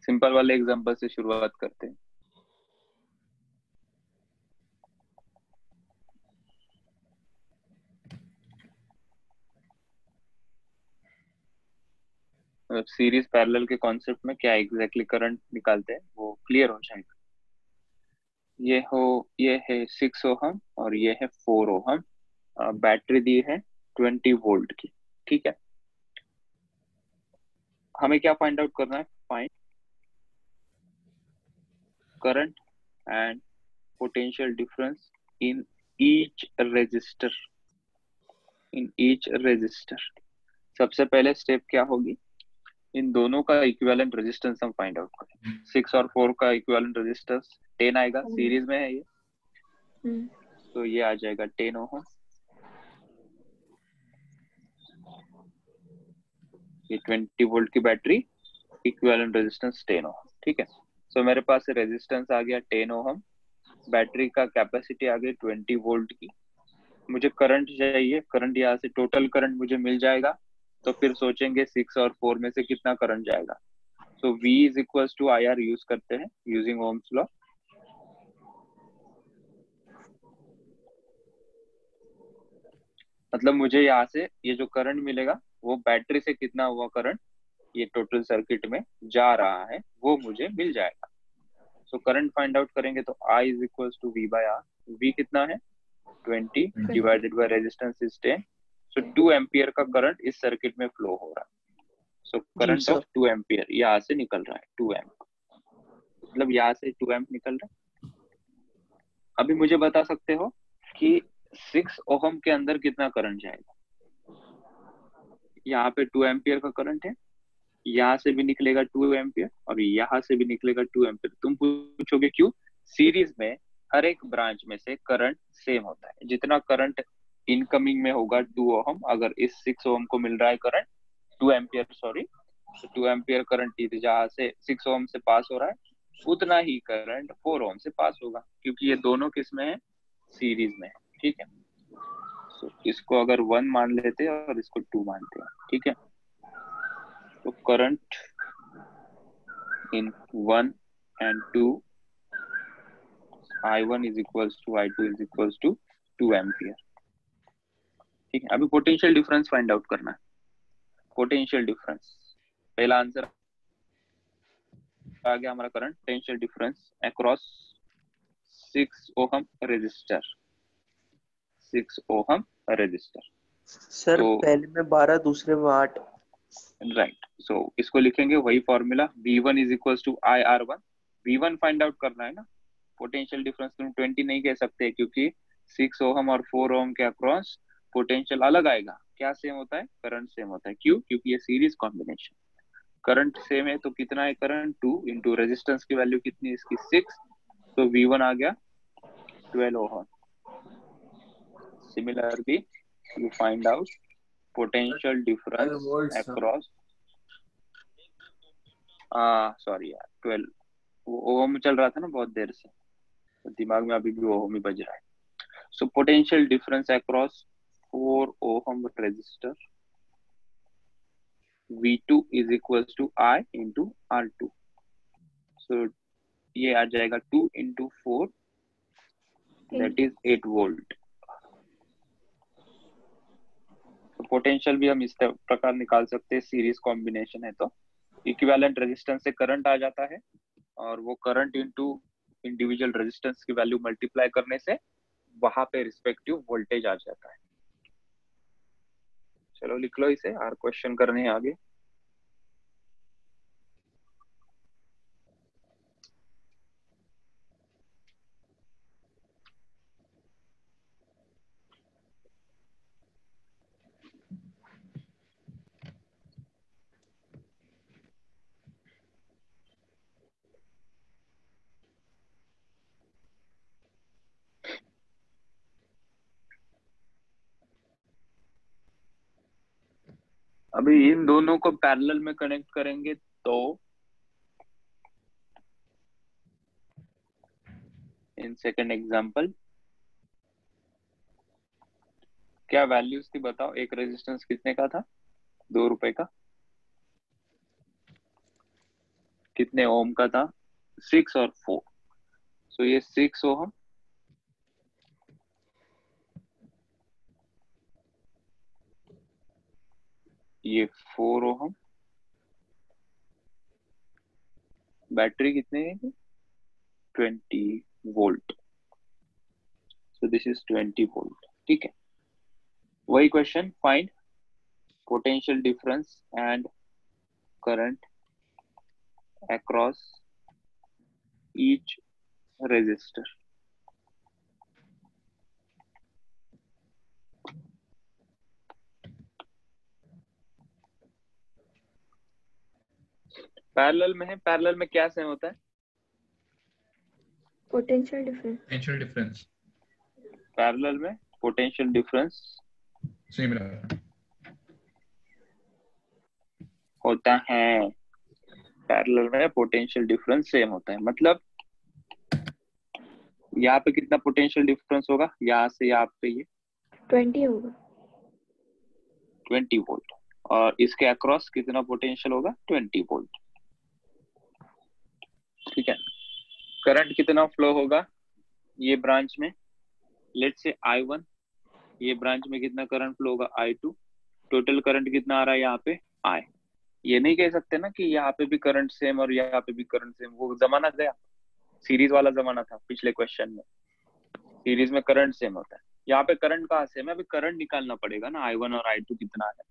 simple वाले एग्जांपल से शुरुआत करते हैं। सीरीज पैरेलल के कॉन्सेप्ट में क्या एग्जैक्टली करंट निकालते हैं वो क्लियर हो जाएगा। ये है 6 ओहम और ये है 4 ओहम। बैटरी दी है 20 वोल्ट की। ठीक है, हमें क्या फाइंड आउट करना है? Find current and potential difference in each resistor. सबसे पहले स्टेप क्या होगी? इन दोनों का इक्विवेलेंट रेजिस्टेंस हम फाइंड आउट करें। 6 और 4 का इक्विवेलेंट रेजिस्टेंस 10 आएगा, सीरीज में है ये, तो ये आ जाएगा 10 ओहम। ये 20 वोल्ट की बैटरी, इक्विवेलेंट रेजिस्टेंस 10 ओहम। ठीक है, सो मेरे पास रेजिस्टेंस आ गया 10 ओहम, बैटरी का कैपेसिटी आ गई 20 वोल्ट की। मुझे करंट चाहिए, करंट यहाँ से टोटल करंट मुझे मिल जाएगा, तो फिर सोचेंगे 6 और 4 में से कितना करंट जाएगा। तो V is equals to IR use करते हैं यूजिंग ओम्स लॉ। मतलब मुझे यहाँ से ये जो करंट मिलेगा वो बैटरी से कितना हुआ करंट ये टोटल सर्किट में जा रहा है वो मुझे मिल जाएगा। सो करंट फाइंड आउट करेंगे तो I is equals to V by R। V कितना है? 20 divided by resistance is 10। So 2 ampere का करंट इस सर्किट में फ्लो हो रहा है। सो करंट ऑफ 2 एम्पियर यहाँ से निकल रहा है, 2 एम्प, मतलब यहाँ से 2 एम्प निकल रहा है। अभी मुझे बता सकते हो कि 6 ओहम के अंदर कितना करंट जाएगा? यहाँ पे 2 एम्पियर का करंट है, यहाँ से भी निकलेगा 2 एम्पियर और यहाँ से भी निकलेगा 2 एम्पियर। तुम पूछोगे क्यों? सीरीज में हर एक ब्रांच में से करंट सेम होता है। जितना करंट इनकमिंग में होगा 2 ओहम, अगर इस 6 ओहम को मिल रहा है करंट 2 एम्पियर, सॉरी, तो 2 एम्पियर करंट जहाँ से 6 ओहम से पास हो रहा है उतना ही करंट 4 ओहम से पास होगा, क्योंकि ये दोनों किस में है? सीरीज में है। ठीक है, तो इसको अगर 1 मान लेते हैं और इसको 2 मानते हैं। ठीक है, तो current in 1 and 2, I1 is equals to I2 is equals to 2 ampere. ठीक है, अभी पोटेंशियल डिफरेंस फाइंड आउट करना है। पोटेंशियल डिफरेंस, पहला आंसर आ गया हमारा current potential difference across 6 ohm resistor. 6 ohm resistor sir तो पहले में 12 दूसरे में 8। राइट, सो इसको लिखेंगे वही formula, V1 is equals to IR1। V1 find out करना है ना, पोटेंशियल डिफरेंस तुम 20 नहीं कह सकते क्योंकि 6 ओहम और 4 ओहम के अक्रॉस पोटेंशियल अलग आएगा। क्या सेम होता है? करंट सेम होता है। क्यों? क्योंकि ये सीरीज कॉम्बिनेशन। करंट सेम है तो कितना है करंट? 2 इंटू रेजिस्टेंस की वैल्यू कितनी? इसकी 6, तो V1 आ गया 12 ohm. Similarly you find out potential difference across, sorry यार 12 ओम चल रहा था ना बहुत देर से, तो दिमाग में अभी भी ओम ही बज रहा है। So potential difference across 4 ohm resistor, V2 is equals to I into R2। So ये आ जाएगा 2 into 4 दैट इज 8 वोल्ट। तो पोटेंशियल भी हम इस प्रकार निकाल सकते हैं, सीरीज कॉम्बिनेशन है तो इक्विवेलेंट रेजिस्टेंस से करंट आ जाता है और वो करंट इनटू इंडिविजुअल रेजिस्टेंस की वैल्यू मल्टीप्लाई करने से वहां पे रिस्पेक्टिव वोल्टेज आ जाता है। चलो लिख लो इसे, और क्वेश्चन करने हैं आगे। अभी इन दोनों को पैरेलल में कनेक्ट करेंगे तो इन सेकंड एग्जांपल क्या वैल्यूज थी बताओ। एक रेजिस्टेंस कितने का था? 2 रुपए का। कितने ओम का था? 6 और 4। सो ये 6 ओम, ये 4 ओम। बैटरी कितने है? 20 volt. So this is 20 volt. ठीक है, वही question, find potential difference and current across each resistor. Parallel में है, पैरेलल में क्या सेम होता है? Potential difference. Potential difference parallel में पोटेंशियल डिफरेंस सेम रहता है। होता है। पैरेलल में पोटेंशियल डिफरेंस सेम होता है, मतलब यहाँ पे कितना पोटेंशियल डिफरेंस होगा? यहाँ से यहाँ पे ये 20 होगा। 20 वोल्ट, और इसके अक्रॉस कितना पोटेंशियल होगा? 20 वोल्ट। ठीक है, करंट कितना फ्लो होगा ये ब्रांच में? Let's say I1। ये ब्रांच में कितना करंट फ्लो होगा? I2। टोटल करंट कितना आ रहा है यहाँ पे? I। ये नहीं कह सकते ना कि यहाँ पे भी करंट सेम और यहाँ पे भी करंट सेम। वो जमाना गया, सीरीज वाला जमाना था। पिछले क्वेश्चन में सीरीज में करंट सेम होता है, यहाँ पे करंट कहाँ सेम है? अभी करंट निकालना पड़ेगा ना, I1 और I2 कितना है।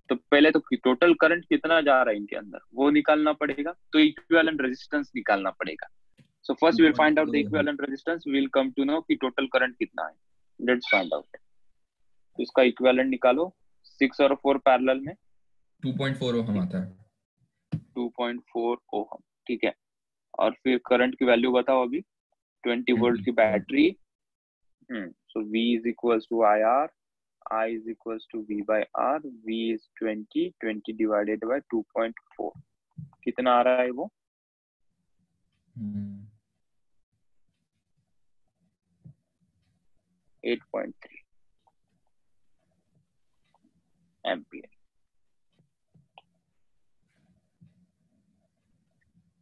तो पहले तो टोटल करंट कितना जा रहा है इनके अंदर वो निकालना पड़ेगा, तो इक्विवेलेंट रेजिस्टेंस निकालना पड़ेगा। So first we will find out the equivalent resistance, we will come to know कि टोटल करंट कितना है। Let's find out. तो इसका इक्विवेलेंट निकालो। 6 और 4 पैरेलल में 2.4 ओम आता है। 2.4 ओम। ठीक है, और फिर करंट की वैल्यू बताओ अभी। 20 वोल्ट की battery. So V is equals to IR, I is equals to V by R, V is 20 divided by 2.4। कितना आ रहा है वो? 8.3 एम्पियर।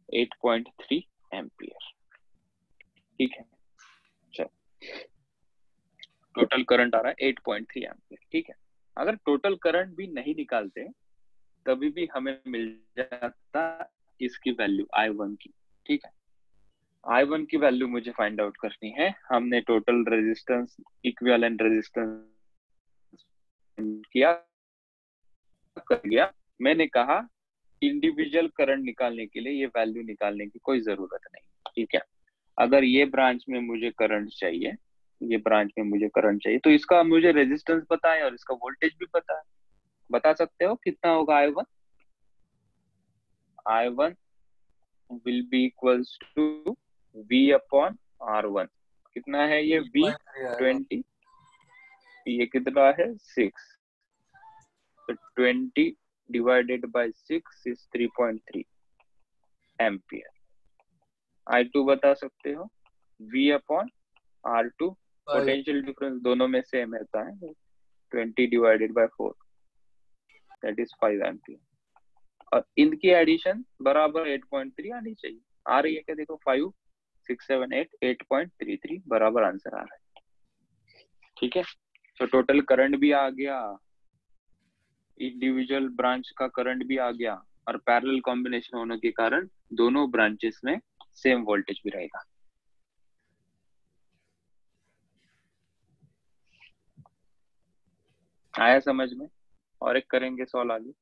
8.3 एम्पियर। ठीक है, चलो टोटल करंट आ रहा है 8.3 एम्पियर। ठीक है, अगर टोटल करंट भी नहीं निकालते तभी भी हमें मिल जाता इसकी वैल्यू I1 की। ठीक है, I1 की वैल्यू मुझे फाइंड आउट करनी है। हमने टोटल रेजिस्टेंस, इक्विवेलेंट रेजिस्टेंस किया, कर गया। मैंने कहा इंडिविजुअल करंट निकालने के लिए ये वैल्यू निकालने की कोई जरूरत नहीं। ठीक है, अगर ये ब्रांच में मुझे करंट चाहिए, ये ब्रांच में मुझे करंट चाहिए, तो इसका मुझे रेजिस्टेंस पता है और इसका वोल्टेज भी पता है। बता सकते हो कितना होगा I1? I1 will be equals to V upon R1। कितना है ये? V 20, ये कितना है? 6। तो 20 divided by 6 is 3.3 ampere. I2 बता सकते हो? V upon R2, potential difference दोनों में सेम रहता है। 20 divided by 4 that is 5 ampere. और इनकी एडिशन बराबर 8.3 आनी चाहिए। आ रही है क्या, देखो 5 6 7 8 8.33 बराबर आंसर आ रहा है। ठीक है, तो टोटल करंट भी आ गया, इंडिविजुअल ब्रांच का करंट भी आ गया, और पैरेलल कॉम्बिनेशन होने के कारण दोनों ब्रांचेस में सेम वोल्टेज भी रहेगा। आया समझ में? और एक करेंगे सॉल्व आगे।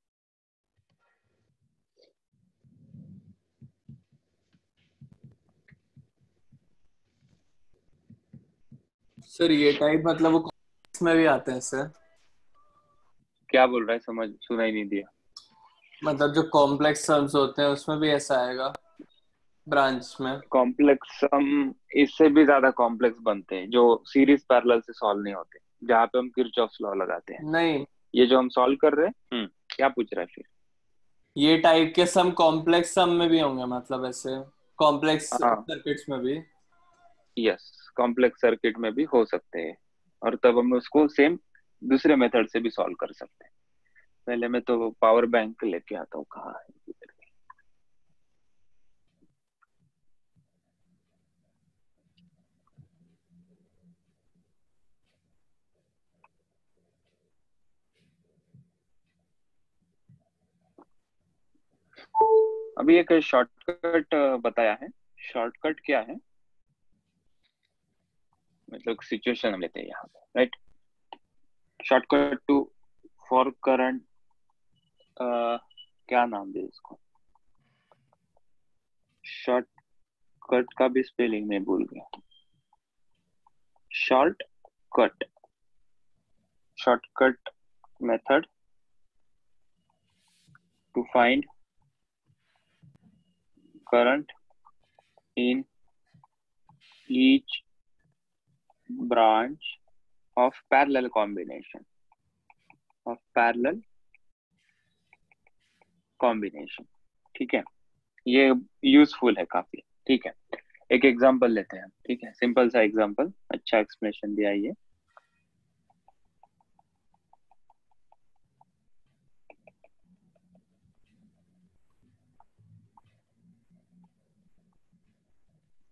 सर ये टाइप मतलब वो में भी आते हैं सर? क्या बोल रहा है, समझ सुना ही नहीं दिया। मतलब जो कॉम्प्लेक्स सम्स होते हैं उसमें भी ऐसा आएगा ब्रांच में? कॉम्प्लेक्स सम इससे भी ज्यादा कॉम्प्लेक्स बनते हैं, जो सीरीज पैरेलल से सॉल्व नहीं होते, जहाँ पे हम किरचॉफ्स लॉ लगाते हैं। नहीं, ये जो हम सॉल्व कर रहे हैं, क्या पूछ रहा है फिर? ये टाइप के सम कॉम्प्लेक्स सम में भी होंगे, मतलब ऐसे कॉम्प्लेक्स हाँ, सर्किट्स में भी? यस, कॉम्प्लेक्स सर्किट में भी हो सकते हैं, और तब हम उसको सेम दूसरे मेथड से भी सॉल्व कर सकते हैं। पहले मैं तो पावर बैंक लेके आता हूँ, कहाँ है? अभी एक शॉर्टकट बताया है। शॉर्टकट क्या है, मतलब सिचुएशन हम लेते हैं यहाँ पे, right? Shortcut to for current, क्या नाम दे इसको, शॉर्टकट का भी स्पेलिंग में भूल गया। Shortcut, shortcut method to find current in each branch of parallel combination, of parallel combination। ठीक है, ये यूजफुल है काफी। ठीक है, एक एग्जांपल लेते हैं। ठीक है, सिंपल सा एग्जांपल, अच्छा एक्सप्लेनेशन दिया ये।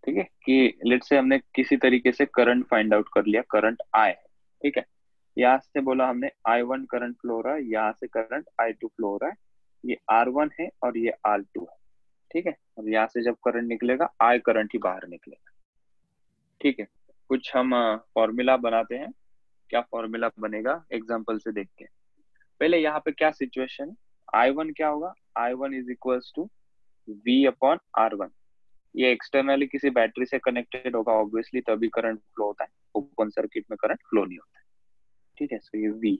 ठीक है, कि लेट से हमने किसी तरीके से करंट फाइंड आउट कर लिया, करंट आई है। ठीक है, यहाँ से बोला हमने I1 करंट फ्लो हो रहा है, यहाँ से करंट I2 फ्लो हो रहा है, ये R1 है और ये R2 है। ठीक है, और यहाँ से जब करंट निकलेगा I करंट ही बाहर निकलेगा। ठीक है, कुछ हम फॉर्मूला बनाते हैं। क्या फॉर्मूला बनेगा एग्जांपल से देख के। पहले यहाँ पे क्या सिचुएशन, I1 क्या होगा, I1 is equals to V upon R1। ये एक्सटर्नली किसी बैटरी से कनेक्टेड होगा ऑब्वियसली, तभी करंट फ्लो होता है, ओपन सर्किट में करंट फ्लो नहीं होता है। ठीक है, सो ये V।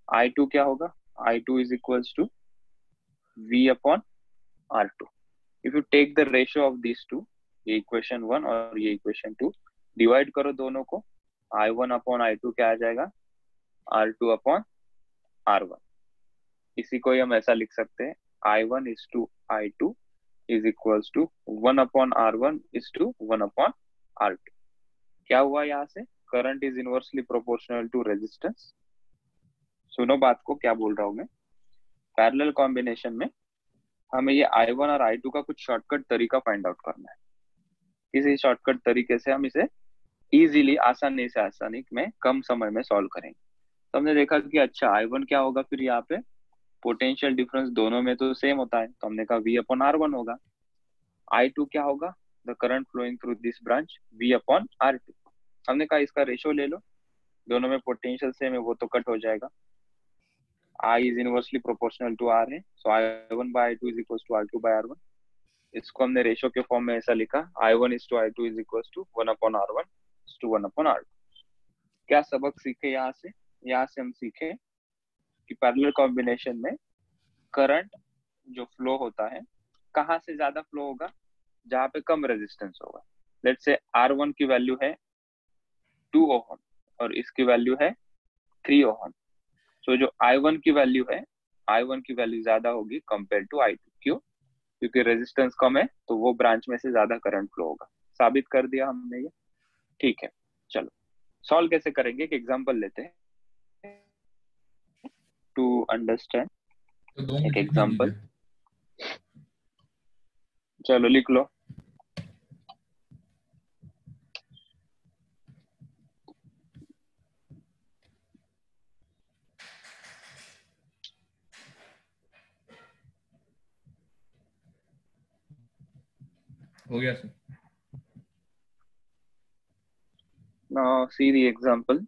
I2 क्या होगा, I2 is equals to V upon R2। If you take the ratio of this two, ये इक्वेशन 1 और ये इक्वेशन 2, डिवाइड करो दोनों को, I1 अपॉन I2 क्या आ जाएगा, R2 अपॉन R1। इसी को ही हम ऐसा लिख सकते हैं, I1 is to I2 is equals to 1 upon R1 is to 1 upon R2। क्या हुआ यहाँ से, current is inversely proportional to resistance. सुनो बात को, क्या बोल रहा हूँ मैं। पैरेलल कॉम्बिनेशन में हमें ये I1 और I2 का कुछ शॉर्टकट तरीका फाइंड आउट करना है। किसी शॉर्टकट तरीके से हम इसे इजीली, आसानी से आसानी में कम समय में सॉल्व करेंगे। तो हमने देखा कि अच्छा I1 क्या होगा, फिर यहाँ पे पोटेंशियल डिफरेंस दोनों में तो सेम होता है, तो हमने कहा V अपॉन R1 होगा। I2 क्या होगा, the current flowing through this branch, V upon R2। हमने कहा इसका रेशियो ले लो, दोनों में पोटेंशियल सेम है, वो तो कट हो जाएगा। I is inversely proportional to R है, so I1 by I2 is equal to R2 by R1। इसको हमने रेशियो के फॉर्म में ऐसा लिखा, I1 is to I2 is equal to 1 upon R1 is to 1 upon R2। क्या सबक सीखे यहाँ से, यहाँ से हम सीखे कि पैरेलल कॉम्बिनेशन में करंट जो फ्लो होता है कहाँ से ज्यादा फ्लो होगा, जहाँ पे कम रेजिस्टेंस होगा। लेट्स से R1 की वैल्यू है 2 ओहम और इसकी वैल्यू है 3 ओहम। सो जो I1 की वैल्यू है, I1 की वैल्यू ज्यादा होगी कंपेयर टू I2। क्यों, क्योंकि रेजिस्टेंस कम है, तो वो ब्रांच में से ज्यादा करंट फ्लो होगा। साबित कर दिया हमने ये। ठीक है, चलो सॉल्व कैसे करेंगे, एक एग्जांपल लेते हैं टू अंडरस्टैंड। तो 2 एक मिनट लिखने एग्जांपल, दीजिए। चलो लिख लो। हो गया sir. Now see the example.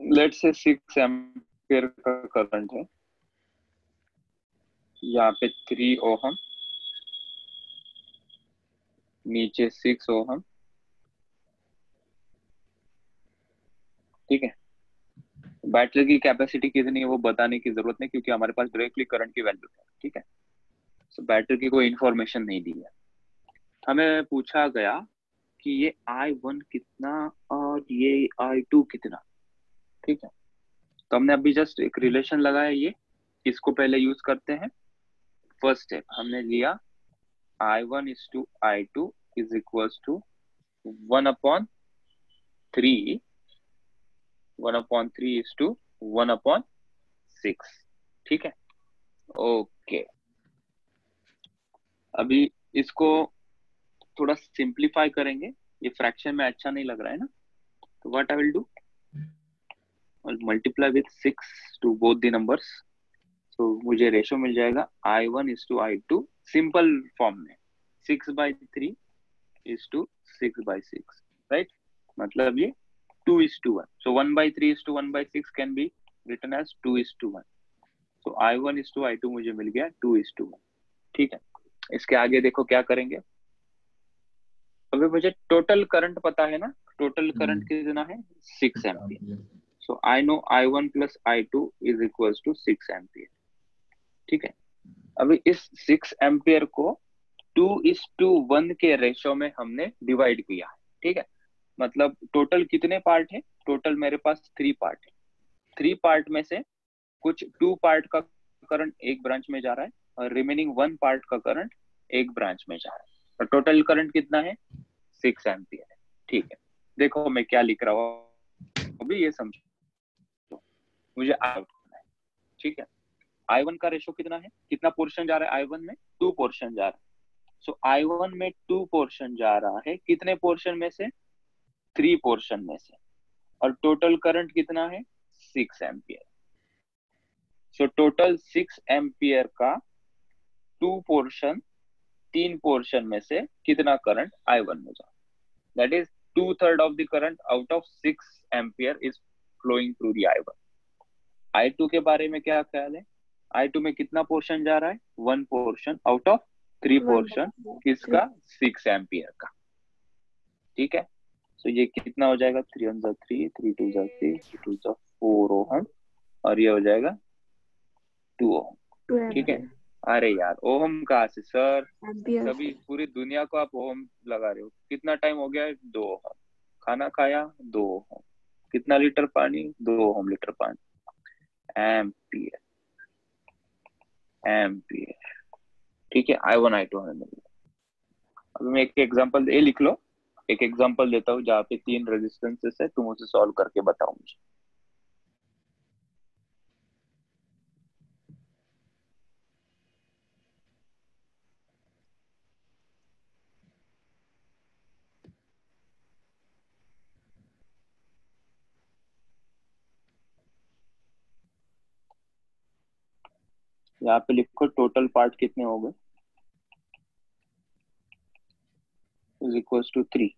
Let's say 6 ampere का करंट है, यहाँ पे 3 ओहम, नीचे 6 ओहम, ठीक है। बैटरी की कैपेसिटी कितनी है वो बताने की जरूरत नहीं, क्योंकि हमारे पास डायरेक्टली करंट की वैल्यू है, ठीक है। तो बैटरी की कोई इंफॉर्मेशन नहीं दी है। हमें पूछा गया कि ये I1 कितना और ये I2 कितना, ठीक है। तो हमने अभी जस्ट एक रिलेशन लगाया, ये इसको पहले यूज करते हैं। फर्स्ट स्टेप हमने लिया I1 is to I2 is equals to 1/3, 1/3 is to 1/6, ठीक है। ओके, अभी इसको थोड़ा सिंप्लीफाई करेंगे, ये फ्रैक्शन में अच्छा नहीं लग रहा है ना, तो what I will do, multiply with 6 to both the numbers, तो मुझे रेशो मिल जाएगा I1 is to I2 simple form में 6/3 is to 6/6, राइट। मतलब ये 2:1, so 1/3 is to 1/6 can be written as 2:1, so I1 is to I2 मुझे मिल गया 2:1, ठीक है। इसके आगे देखो क्या करेंगे। अभी मुझे टोटल करंट पता है ना, टोटल करंट कितना है 6 ampere, so I know I1 plus I2 is equals to 6 ampere, ठीक है। अभी इस 6 एम्पियर को 2:1 के रेशो में हमने डिवाइड किया है, ठीक है। मतलब टोटल कितने पार्ट है, टोटल मेरे पास 3 पार्ट है। 3 पार्ट में से कुछ 2 पार्ट का करंट एक ब्रांच में जा रहा है और रिमेनिंग 1 पार्ट का करंट एक ब्रांच में जा रहा है, तो टोटल करंट कितना है 6 एम्पियर है, ठीक है। देखो मैं क्या लिख रहा हूँ अभी, ये समझो, मुझे आउट करना है, ठीक है। I1 का रेशो कितना है, कितना पोर्शन जा रहा है I1 में, 2 पोर्शन जा रहा है, सो I1 में 2 पोर्शन जा रहा है, कितने पोर्शन में से 3 पोर्शन में से, और टोटल करंट कितना है 6 एम्पियर, सो टोटल 6 एम्पियर का 2 पोर्शन, 3 पोर्शन में से कितना करंट I1 में जा, that is 2/3 of the current out of 6 ampere is flowing through the I1। I2 के बारे में क्या ख्याल है, I2 में कितना पोर्शन जा रहा है, 1 पोर्शन आउट ऑफ 3 पोर्शन, किसका 6 एम्पियर का, ठीक है। तो ये कितना हो जाएगा 3 1 3, 3 2 3, 3 2 4 ओहम, और ये हो जाएगा 2 ओहम, ठीक है। अरे यार ओहम कहाँ से सर, सभी पूरी दुनिया को आप ओहम लगा रहे हो। कितना टाइम हो गया है 2 ओहम, खाना खाया 2 ओहम, कितना लीटर पानी 2 ओहम लीटर पानी, एम्पियर, एम्पियर, ठीक है। I1 I2 हमें मिल गया। अब मैं एक एग्जांपल ये लिख लो, एक एग्जांपल देता हूँ जहाँ पे 3 रेजिस्टेंसेस है, तुम उसे सॉल्व करके बताओ मुझे। यहाँ पे लिखो टोटल पार्ट कितने हो गए, इज इक्वल्स टू 3,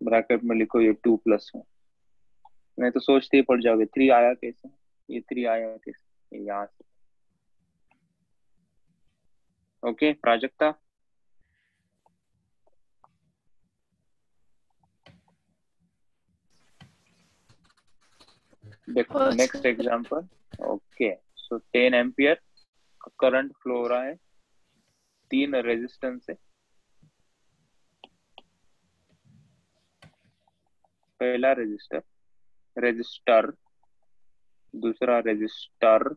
ब्रैकेट में लिखो ये 2 + 1, नहीं तो सोचते ही पड़ जाओगे 3 आया कैसे, ये 3 आया कैसे, ये यहाँ से। ओके प्राजक्ता, देखो next example. Okay so 10 ampere current flow हो रहा है, 3 रेजिस्टेंस है, पहला रजिस्टर, रजिस्टर, दूसरा रजिस्टर,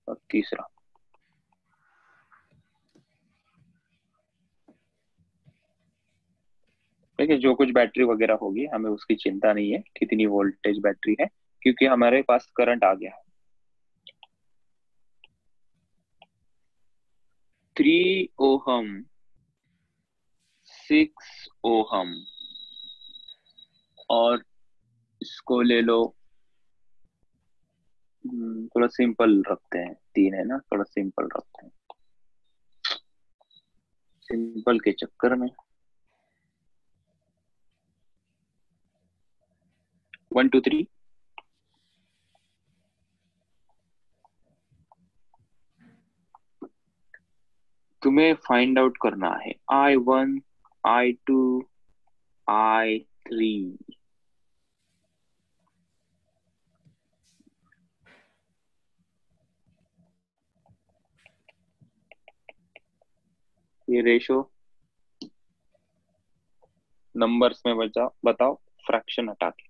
और तीसरा। ठीक है, जो कुछ बैटरी वगैरह होगी हमें उसकी चिंता नहीं है कितनी वोल्टेज बैटरी है, क्योंकि हमारे पास करंट आ गया है। 3 ओहम, 6 ओहम, और इसको ले लो थोड़ा सिंपल रखते हैं, 3 है ना, थोड़ा सिंपल रखते हैं, सिंपल के चक्कर में 1 2 3 तुम्हें फाइंड आउट करना है I1 I2 I3। ये रेशो नंबर्स में बताओ फ्रैक्शन हटा के।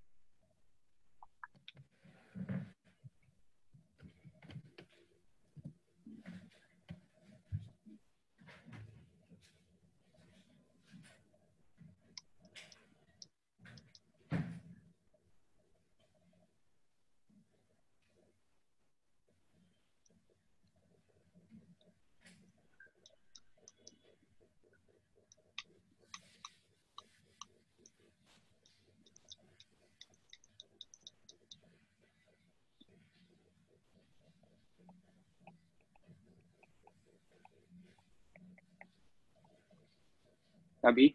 अभी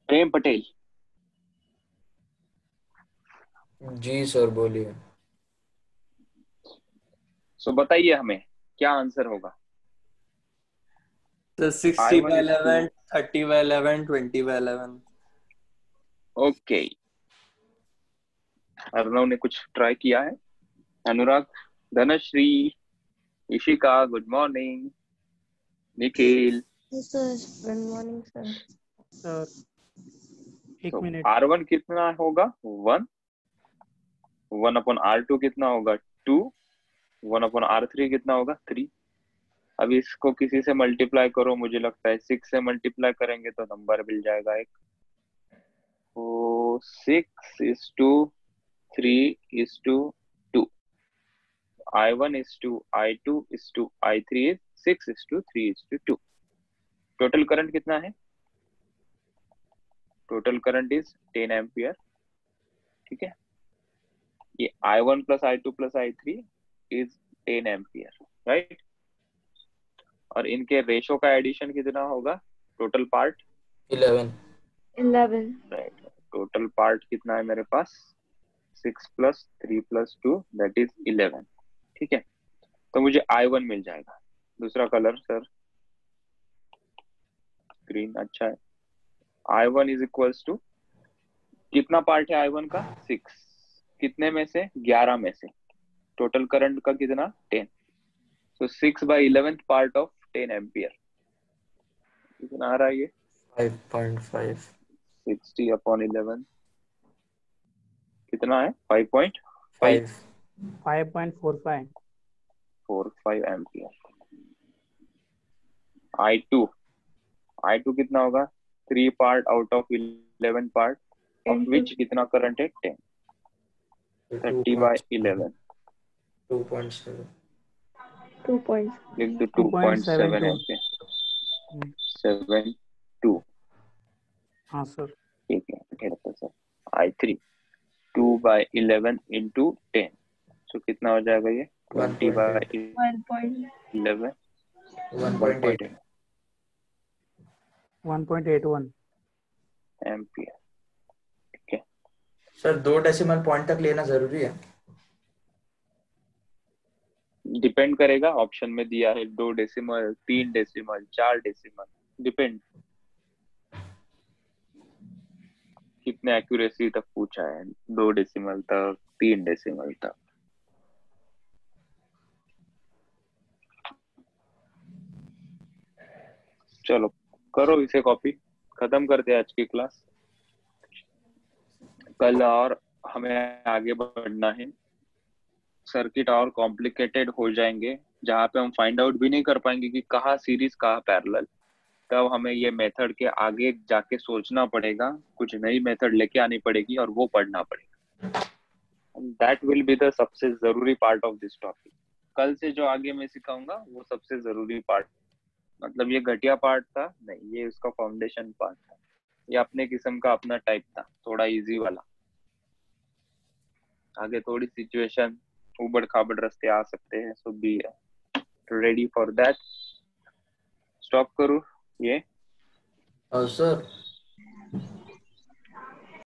प्रेम पटेल। जी सर बोलिए। सो बताइए हमें क्या आंसर होगा। तो 60 by 11, 30 by 11, 20 by 11। Okay, Arnav ने कुछ ट्राई किया है। Anurag, Dhanashree, Ishika, good morning. Nikhil, good morning sir. Sir एक तो मिनट। R1 कितना होगा 1, 1/R2 कितना होगा 2, 1/R3 कितना होगा 3। अब इसको किसी से मल्टीप्लाई करो, मुझे लगता है 6 से मल्टीप्लाई करेंगे तो नंबर मिल जाएगा एक। तो 6 is to 3 is to 2, I1 is to I2 is to I3 is 6 is to 3 is to 2। Total current कितना है? Total current is 10 ampere. ठीक है, ये I1 plus I2 plus I3 is 10 ampere, right. और इनके रेशो का एडिशन कितना होगा? Total part 11। Right. Total part कितना है मेरे पास? 6 प्लस 3 प्लस 2 दैट इज 11। ठीक है, तो मुझे I1 मिल जाएगा। दूसरा कलर सर, ग्रीन अच्छा है। I1 इज इक्वल्स टू, कितना पार्ट है I1 का? 6, कितने में से? 11 में से। टोटल करंट का कितना? 10। So 6 by 11th part of 10 ampere. कितना आ रहा है ये? 5.5। 60 upon 11 कितना है? 5.5 5.45 45 एम्पियर। I2 कितना होगा? 3 part out of 11 part of which कितना करंट है? 10। 30 by 11 2.7। लिख दो 2.7 एम्पियर। 72। हाँ सर। ठीक है, कहते sir I3 2 by 11 into 10, so कितना हो जाएगा ये? 20 by 11 1.8 1.81 एम्पियर। ठीक है सर 2 डेसिमल पॉइंट तक लेना जरूरी है? डिपेंड करेगा, ऑप्शन में दिया है 2 डेसिमल, 3 डेसिमल, 4 डेसिमल, डिपेंड कितने एक्यूरेसी तक पूछा है। 2 डेसिमल तक, 3 डेसिमल तक। चलो करो इसे कॉपी, खत्म करते हैं आज की क्लास। कल और हमें आगे बढ़ना है, सर्किट और कॉम्प्लिकेटेड हो जाएंगे जहां पे हम फाइंड आउट भी नहीं कर पाएंगे कि कहाँ सीरीज कहाँ पैरेलल। तब हमें ये मेथड के आगे जाके सोचना पड़ेगा, कुछ नई मेथड लेके आनी पड़ेगी और वो पढ़ना पड़ेगा। दैट विल बी द सबसे जरूरी पार्ट ऑफ दिस टॉपिक। कल से जो आगे मैं सिखाऊंगा वो सबसे जरूरी पार्ट, मतलब ये घटिया पार्ट था नहीं, ये उसका फाउंडेशन पार्ट था। ये अपने किस्म का अपना टाइप था, थोड़ा इजी वाला। आगे थोड़ी सिचुएशन उबड़ खाबड़ रास्ते आ सकते हैं, so be ready for that. Stop करूं ये? सर